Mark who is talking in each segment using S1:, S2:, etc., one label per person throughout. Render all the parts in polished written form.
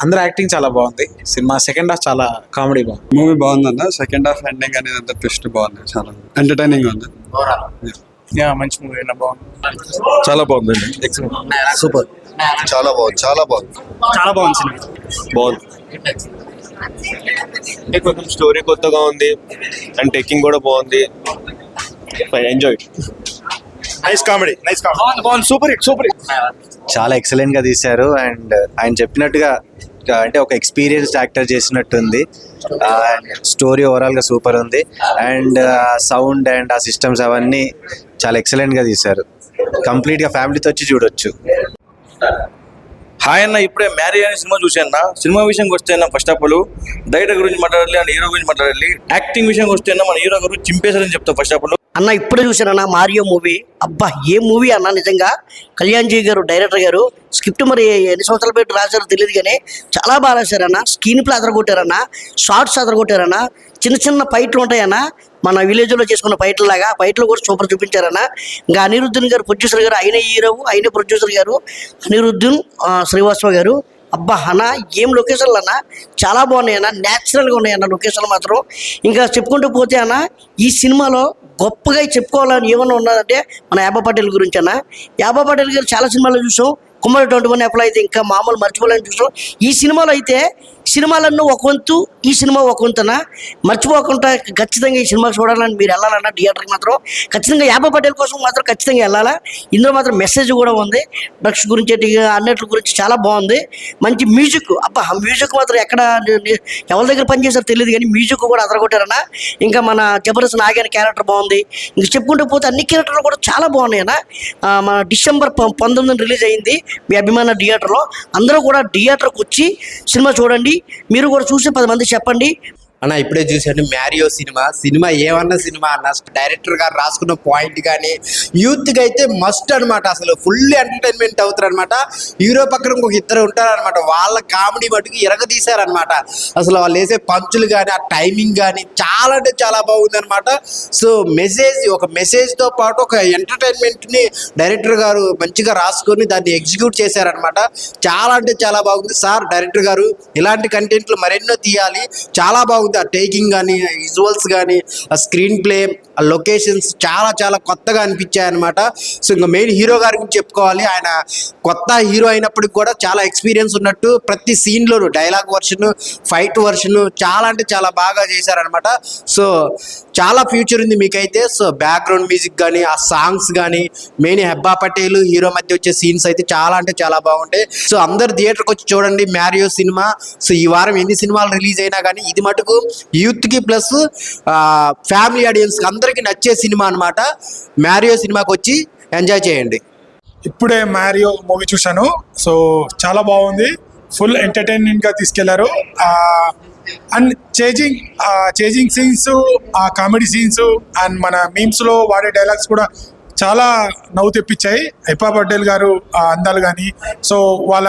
S1: అందరూ యాక్టింగ్ చాలా బాగుంది. సినిమా సెకండ్ హాఫ్ చాలా కామెడీ బాగుంది.
S2: మూవీ బాగుందన్న. సెకండ్ హాఫ్ ఎండింగ్ అనేది అంత ట్విస్ట్ బాగుంది. చాలా ఎంటర్టైనింగ్ ఉంది.
S3: మంచి మూవీ బాగుంది.
S4: చాలా బాగుందండి.
S1: సూపర్.
S4: చాలా బాగుంది. చాలా బాగుంది.
S3: చాలా బాగుంది సినిమా.
S4: బాగుంది. కొంచెం స్టోరీ కొత్తగా ఉంది అండ్ టేకింగ్ కూడా బాగుంది. ఎంజాయ్.
S3: Nice comedy. బాగుంది. Super hit.
S5: చాలా ఎక్సలెంట్ గా తీశారు. అండ్ ఆయన చెప్పినట్టుగా అంటే ఒక ఎక్స్పీరియన్స్డ్ యాక్టర్ చేసినట్టుంది. స్టోరీ ఓవరాల్ గా సూపర్ ఉంది. అండ్ సౌండ్ అండ్ ఆ సిస్టమ్స్ అవన్నీ చాలా ఎక్సలెంట్ గా తీశారు. కంప్లీట్ గా ఫ్యామిలీతో వచ్చి చూడొచ్చు.
S4: హాయ్ అన్న, ఇప్పుడే మ్యారీ అనే సినిమా చూసాను. సినిమా విషయంకి వస్తే ఫస్ట్ ఆఫ్ ఆల్ డైరెక్టర్ గురించి మాట్లాడాలి అండ్ హీరో గురించి మాట్లాడాలి. యాక్టింగ్ విషయంకి వస్తే మన హీరో గురించి చింపేశారని చెప్తా. ఫస్ట్ ఆఫ్ ఆల్
S6: అన్న ఇప్పుడే చూసానన్న మారియో మూవీ. అబ్బా ఏ మూవీ అన్న, నిజంగా కళ్యాణ్ జీ గారు డైరెక్టర్ గారు స్క్రిప్ట్ మరి ఎన్ని సంవత్సరాలు పెట్టి రాశారో తెలియదు కానీ చాలా బాగా రాశారన్న. స్క్రీన్ ప్లే అదరగొట్టారన్న, షార్ట్స్ అదరగొట్టారన్న. చిన్న చిన్న ఫైట్లు ఉంటాయన్న, మన విలేజ్లో చేసుకున్న ఫైట్లు లాగా ఫైట్లు కూడా సూపర్ చూపించారన్న. ఇంకా అనిరుద్ధన్ గారు ప్రొడ్యూసర్ గారు, ఆయన హీరో ఆయన ప్రొడ్యూసర్ గారు అనిరుద్ధన్ శ్రీవాస్తవ గారు. అబ్బా అన్న ఏం లొకేషన్లు అన్న చాలా బాగున్నాయి అన్న, న్యాచురల్గా ఉన్నాయి అన్న లొకేషన్లు మాత్రం. ఇంకా చెప్పుకుంటూ పోతే అన్న ఈ సినిమాలో గొప్పగా చెప్పుకోవాలని ఏమన్నా ఉన్నదంటే మన యాబా పటేల్ గురించి అన్న. యాబా పటేల్ గారు చాలా సినిమాల్లో చూసాం. కుమ్మరి 21 ఎప్పుడు అయితే ఇంకా మామూలు మర్చిపోలేని చూసాం. ఈ సినిమాలో అయితే సినిమాలన్నీ ఒక వంతు, ఈ సినిమా ఒక వంతున మర్చిపోకుండా ఖచ్చితంగా ఈ సినిమా చూడాలని మీరు వెళ్ళాలన్న థియేటర్కి మాత్రం ఖచ్చితంగా యాబా పటేల్ కోసం మాత్రం ఖచ్చితంగా వెళ్ళాలా. ఇందులో మాత్రం మెసేజ్ కూడా ఉంది. డ్రగ్స్ గురించి అన్నిటి గురించి చాలా బాగుంది. మంచి మ్యూజిక్. అబ్బా మ్యూజిక్ మాత్రం ఎక్కడ ఎవరి దగ్గర పనిచేసారో తెలియదు కానీ మ్యూజిక్ కూడా అదరగొట్టారన్న. ఇంకా మన జబర్దస్త్ నాగేని క్యారెక్టర్ బాగుంది. ఇంకా చెప్పుకుంటూ పోతే అన్ని క్యారెక్టర్లు కూడా చాలా బాగున్నాయి అన్న. మన డిసెంబర్ 19 రిలీజ్ అయింది మీ అభిమాన థియేటర్లో. అందరూ కూడా థియేటర్కి వచ్చి సినిమా చూడండి. మీరు కూడా చూసి 10 మంది చెప్పండి
S7: అన్న. ఇప్పుడే చూసాను మ్యారియో సినిమా ఏమన్నా సినిమా అన్న. డైరెక్టర్ గారు రాసుకున్న పాయింట్ కానీ యూత్కి అయితే మస్ట్ అనమాట. అసలు ఫుల్ ఎంటర్టైన్మెంట్ అవుతారు అనమాట. హీరో పక్కన ఇంకొక ఇద్దరు ఉంటారనమాట. వాళ్ళ కామెడీ మటుకు ఎరగదీశారనమాట. అసలు వాళ్ళు వేసే పంచులు కానీ ఆ టైమింగ్ కానీ చాలా అంటే చాలా బాగుంది అనమాట. సో ఒక మెసేజ్తో పాటు ఒక ఎంటర్టైన్మెంట్ని డైరెక్టర్ గారు మంచిగా రాసుకొని దాన్ని ఎగ్జిక్యూట్ చేశారనమాట. చాలా అంటే చాలా బాగుంది సార్. డైరెక్టర్ గారు ఇలాంటి కంటెంట్లు మరెన్నో తీయాలి. చాలా బాగుంది. ఆ టేకింగ్ కానీ, విజువల్స్ కానీ, ఆ స్క్రీన్ ప్లే, ఆ లొకేషన్స్ చాలా చాలా కొత్తగా అనిపించాయి అనమాట. సో ఇంకా మెయిన్ హీరో గారి గురించి చెప్పుకోవాలి. ఆయన కొత్త హీరో అయినప్పటికి కూడా చాలా ఎక్స్పీరియన్స్ ఉన్నట్టు ప్రతి సీన్లోనూ డైలాగ్ వర్షన్, ఫైట్ వర్షన్ చాలా అంటే చాలా బాగా చేశారనమాట. సో చాలా ఫ్యూచర్ ఉంది మీకైతే. సో బ్యాక్గ్రౌండ్ మ్యూజిక్ కానీ, ఆ సాంగ్స్ కానీ, మెయిన్ హెబ్బా పటేల్ హీరో మధ్య వచ్చే సీన్స్ అయితే చాలా అంటే చాలా బాగుంటాయి. సో అందరు థియేటర్కి వచ్చి చూడండి మ్యారియో సినిమా. సో ఈ వారం ఎన్ని సినిమాలు రిలీజ్ అయినా కానీ ఇది మటుకు యూత్కి ప్లస్ ఫ్యామిలీ ఆడియన్స్కి అందరికీ నచ్చే సినిమా అనమాట. మ్యారియో సినిమాకి వచ్చి ఎంజాయ్ చేయండి.
S3: ఇప్పుడే మ్యారియో మూవీ చూశాను. సో చాలా బాగుంది. ఫుల్ ఎంటర్టైన్మెంట్గా తీసుకెళ్లారు. అండ్ చేజింగ్ సీన్స్, ఆ కామెడీ సీన్స్ అండ్ మన మీమ్స్లో వాడే డైలాగ్స్ కూడా చాలా నవ్వు తెప్పించాయి. హెబ్బా పటేల్ గారు అందాలు కానీ, సో వాళ్ళ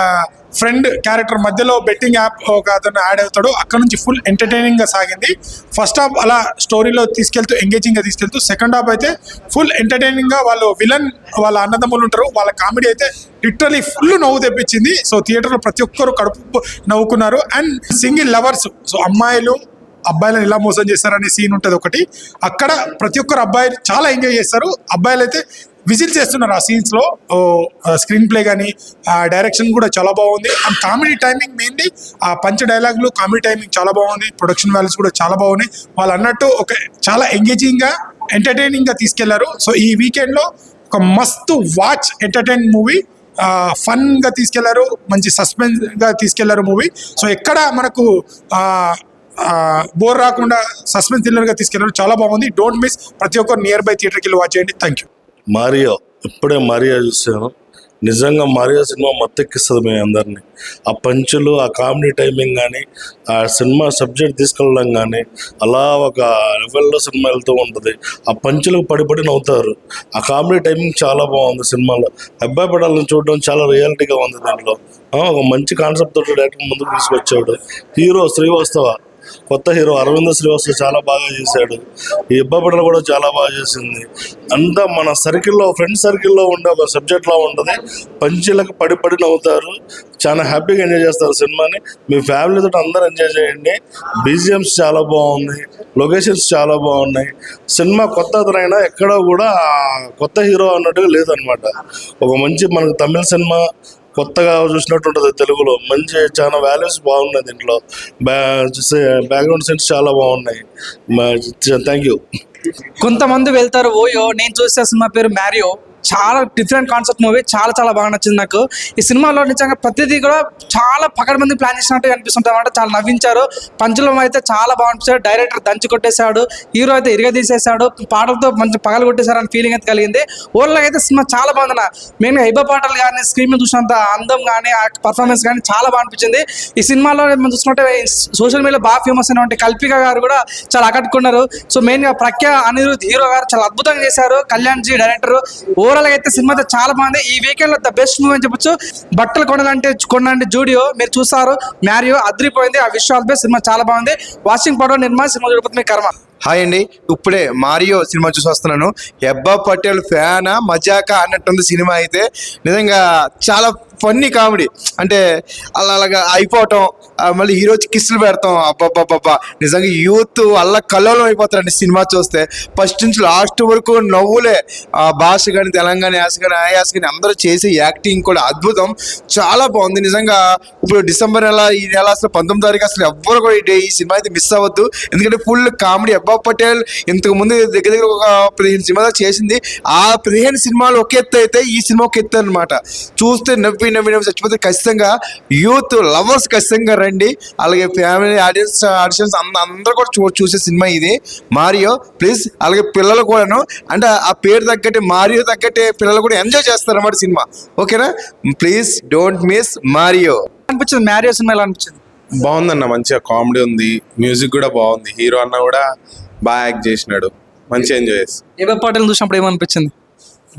S3: ఫ్రెండ్ క్యారెక్టర్ మధ్యలో బెట్టింగ్ యాప్ ఒక అతను యాడ్ అవుతాడు. అక్కడ నుంచి ఫుల్ ఎంటర్టైనింగ్గా సాగింది. ఫస్ట్ హాఫ్ అలా స్టోరీలో తీసుకెళ్తూ ఎంగేజింగ్గా తీసుకెళ్తూ, సెకండ్ హాఫ్ అయితే ఫుల్ ఎంటర్టైనింగ్గా వాళ్ళు విలన్ వాళ్ళ అన్నదమ్ములు ఉంటారు, వాళ్ళ కామెడీ అయితే లిటరలీ ఫుల్ నవ్వు తెప్పించింది. సో థియేటర్లో ప్రతి ఒక్కరు కడుపు నవ్వుకున్నారు. అండ్ సింగిల్ లవర్స్, సో అమ్మాయిలు అబ్బాయిలను ఇలా మోసం చేస్తారనే సీన్ ఉంటుంది ఒకటి. అక్కడ ప్రతి ఒక్కరు అబ్బాయిలు చాలా ఎంజాయ్ చేస్తారు. అబ్బాయిలు అయితే విజిల్ చేస్తున్నారు ఆ సీన్స్లో. స్క్రీన్ ప్లే కానీ డైరెక్షన్ కూడా చాలా బాగుంది. అండ్ కామెడీ టైమింగ్ మెయిన్లీ ఆ పంచ డైలాగులు కామెడీ టైమింగ్ చాలా బాగుంది. ప్రొడక్షన్ వాల్యూస్ కూడా చాలా బాగున్నాయి. వాళ్ళు అన్నట్టు ఒక చాలా ఎంగేజింగ్గా ఎంటర్టైనింగ్గా తీసుకెళ్లారు. సో ఈ వీకెండ్లో ఒక మస్తు వాచ్ ఎంటర్టైన్ మూవీ. ఫన్గా తీసుకెళ్లారు, మంచి సస్పెన్స్గా తీసుకెళ్లారు మూవీ. సో ఎక్కడ మనకు బోర్ రాకుండా సస్పెన్స్ థ్రిల్లర్గా తీసుకెళ్లారు. చాలా బాగుంది. Don't miss. ప్రతి ఒక్కరు నియర్ బై థియేటర్కి వెళ్ళి వాచ్ చేయండి. Thank you.
S4: మారియో ఇప్పుడే మారియో చూసాను. నిజంగా మారియో సినిమా మత్తెక్కిస్తుంది మీ అందరినీ. ఆ పంచులు, ఆ కామెడీ టైమింగ్ కానీ, ఆ సినిమా సబ్జెక్ట్ తీసుకెళ్ళడం కానీ అలా ఒక లెవెల్లో సినిమా వెళ్తూ ఉంటుంది. ఆ పంచులకు పడి నవ్వుతారు. ఆ కామెడీ టైమింగ్ చాలా బాగుంది సినిమాలో. అబ్బాయి పడాలను చూడడం చాలా రియాలిటీగా ఉంది. దాంట్లో ఒక మంచి కాన్సెప్ట్ తోటి డైరెక్టర్ ముందుకు తీసుకొచ్చాడు. హీరో శ్రీవాస్తవ కొత్త హీరో అరవింద శ్రీవాస్తవ్ చాలా బాగా చేశాడు. ఈ ఇబ్బపడలు కూడా చాలా బాగా చేసింది. అంతా మన సర్కిల్లో, ఫ్రెండ్ సర్కిల్లో ఉండే ఒక సబ్జెక్ట్లా ఉంటుంది. పంచీలకు పడి పడి నవ్వుతారు. చాలా హ్యాపీగా ఎంజాయ్ చేస్తారు సినిమాని. మీ ఫ్యామిలీతో అందరూ ఎంజాయ్ చేయండి. బీజిఎమ్స్ చాలా బాగుంది, లొకేషన్స్ చాలా బాగున్నాయి. సినిమా కొత్త అతనైనా ఎక్కడ కూడా కొత్త హీరో అన్నట్టుగా లేదనమాట. ఒక మంచి మనకు తమిళ సినిమా కొత్తగా చూసినట్టు ఉంటుంది తెలుగులో. మంచి చాలా వాల్యూస్ బాగున్నాయి దీంట్లో. బ్యాక్గ్రౌండ్ సెన్స్ చాలా బాగున్నాయి. Thank you.
S8: కొంతమంది వెళ్తారు ఓయో, నేను చూసే సినిమా పేరు మ్యారియో. చాలా డిఫరెంట్ కాన్సెప్ట్ మూవీ, చాలా చాలా బాగా నచ్చింది నాకు. ఈ సినిమాలో నిజంగా ప్రతిదీ కూడా చాలా పకడ్బందీ ప్లాన్ చేసినట్టు అనిపిస్తుంటాయి అన్నమాట. చాలా నవ్వించారు. పంచులం అయితే చాలా బాగుంటుంది. డైరెక్టర్ దంచి కొట్టేశాడు, హీరో అయితే ఇరగదీసేశాడు, పాటలతో మంచి పగలు కొట్టేశారు అని ఫీలింగ్ అయితే కలిగింది. ఓవర్లో అయితే సినిమా చాలా బాగుంది. మెయిన్గా ఇబ్బ పాటలు కానీ, స్క్రీన్ మీద చూసినంత అందం కానీ, ఆ పర్ఫార్మెన్స్ కానీ చాలా బాగా అనిపించింది. ఈ సినిమాలో మనం చూసుకుంటే సోషల్ మీడియాలో బాగా ఫేమస్ అయినటువంటి కల్పిక గారు కూడా చాలా ఆకట్టుకున్నారు. సో మెయిన్గా ప్రఖ్యా అనిరుద్ హీరో గారు చాలా అద్భుతంగా చేశారు. కళ్యాణ్ జీ డైరెక్టర్. ఓవరాల్ అయితే సినిమా అయితే చాలా బాగుంది. ఈ వీకెండ్ లో ద బెస్ట్ మూవీ అని చెప్పొచ్చు. బట్టలు కొనండి జూడియో, మీరు చూస్తారు. మ్యారియో అద్రిపోయింది. ఆ విషయాలు బెస్ట్. సినిమా చాలా బాగుంది. వాషింగ్ పౌడర్ నిర్మా సినిమా చూడకపోతే మీ కర్మ.
S9: హాయ్ అండి, ఇప్పుడే మారియో సినిమా చూసి వస్తున్నాను. ఎబ్బా పటేల్ ఫ్యానా మజాకా అన్నట్టుంది సినిమా అయితే. నిజంగా చాలా ఫన్నీ కామెడీ, అంటే అలాగా అయిపోవటం, మళ్ళీ హీరో కిస్సులు పెడతాం. అబ్బాబ్బాబ్బా, నిజంగా యూత్ కల్లోలం అయిపోతారండి సినిమా చూస్తే. ఫస్ట్ నుంచి లాస్ట్ వరకు నవ్వులే. ఆ భాష కానీ, తెలంగాణ యాస కానీ, ఆ యాస కానీ అందరూ చేసే యాక్టింగ్ కూడా అద్భుతం. చాలా బాగుంది నిజంగా. ఇప్పుడు డిసెంబర్ నెల, ఈ నెల అసలు 19వ తారీఖు అసలు ఎవ్వరు కూడా ఈ సినిమా అయితే మిస్ అవ్వద్దు. ఎందుకంటే ఫుల్ కామెడీ. అబ్బా పటేల్ ఇంతకు ముందు దగ్గర దగ్గర ఒక 15 సినిమాలు చేసింది. ఆ 15 సినిమాలు ఒక ఎత్తు అయితే ఈ సినిమా ఒక ఎత్తు అనమాట. చూస్తే నవ్వి చచ్చిపోతే ఖచ్చితంగా యూత్ లవర్స్ ఖచ్చితంగా రండి. అలాగే ఫ్యామిలీ ఆడియన్స్ అందరూ కూడా చూసే సినిమా ఇది మారియో. ప్లీజ్, అలాగే పిల్లలు కూడాను, అంటే ఆ పేరు తగ్గట్టే మారియో తగ్గట్టే పిల్లలు కూడా ఎంజాయ్ చేస్తారు అన్నమాట సినిమా. ఓకేనా? Please don't miss Mario.
S8: అనిపించింది మ్యారియో సినిమా ఎలా అనిపించింది?
S10: బాగుందన్న, మంచిగా కామెడీ ఉంది, మ్యూజిక్ కూడా బాగుంది. హీరో అన్న కూడా బాగా యాక్ట్ చేసినాడు. మంచిగా ఎంజాయ్ చేసి.
S8: ఇబ్బ పాటలు చూసినప్పుడు ఏమనిపించింది?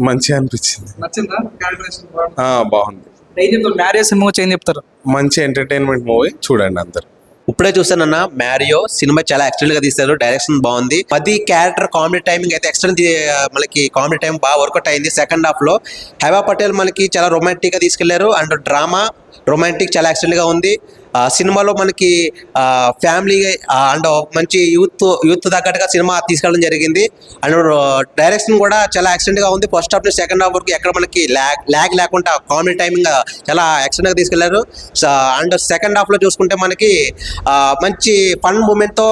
S10: మంచిగా అనిపించింది.
S8: నచ్చిందా?
S10: బాగుంది.
S8: ఏం చెప్తారు మ్యారియో సినిమా వచ్చి ఏం చెప్తారు?
S10: మంచి ఎంటర్టైన్మెంట్ మూవీ, చూడండి అందరు.
S11: ఇప్పుడే చూసానన్న మ్యారియో సినిమా చాలా ఎక్స్టెంట్ గా తీశారు. డైరెక్షన్ బాగుంది. 10 క్యారెక్టర్ కామెడీ టైమింగ్ అయితే ఎక్స్టెంట్, మనకి కామెడీ టైం బాగా వర్కౌట్ అయింది. సెకండ్ హాఫ్ లో హైవా పటేల్ మనకి చాలా రొమాంటిక్ గా తీసుకెళ్లారు. అండ్ డ్రామా, రొమాంటిక్ చాలా ఎక్స్టెంట్ గా ఉంది. సినిమాలో మనకి ఫ్యామిలీ అండ్ మంచి యూత్ తగ్గట్టుగా సినిమా తీసుకెళ్ళడం జరిగింది. అండ్ డైరెక్షన్ కూడా చాలా ఎక్స్టెంట్ గా ఉంది. ఫస్ట్ హాఫ్ నుంచి సెకండ్ హాఫ్ వరకు ఎక్కడ మనకి ల్యాగ్ లేకుండా కామెడీ టైమింగ్ చాలా ఎక్స్టెంట్ గా తీసుకెళ్లారు. అండ్ సెకండ్ హాఫ్ లో చూసుకుంటే మనకి మంచి ఫన్ మూమెంట్ తో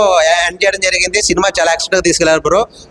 S11: ఎండ్ చేయడం జరిగింది. సినిమా చాలా ఎక్స్టెంట్ గా తీసుకెళ్లారు బ్రో.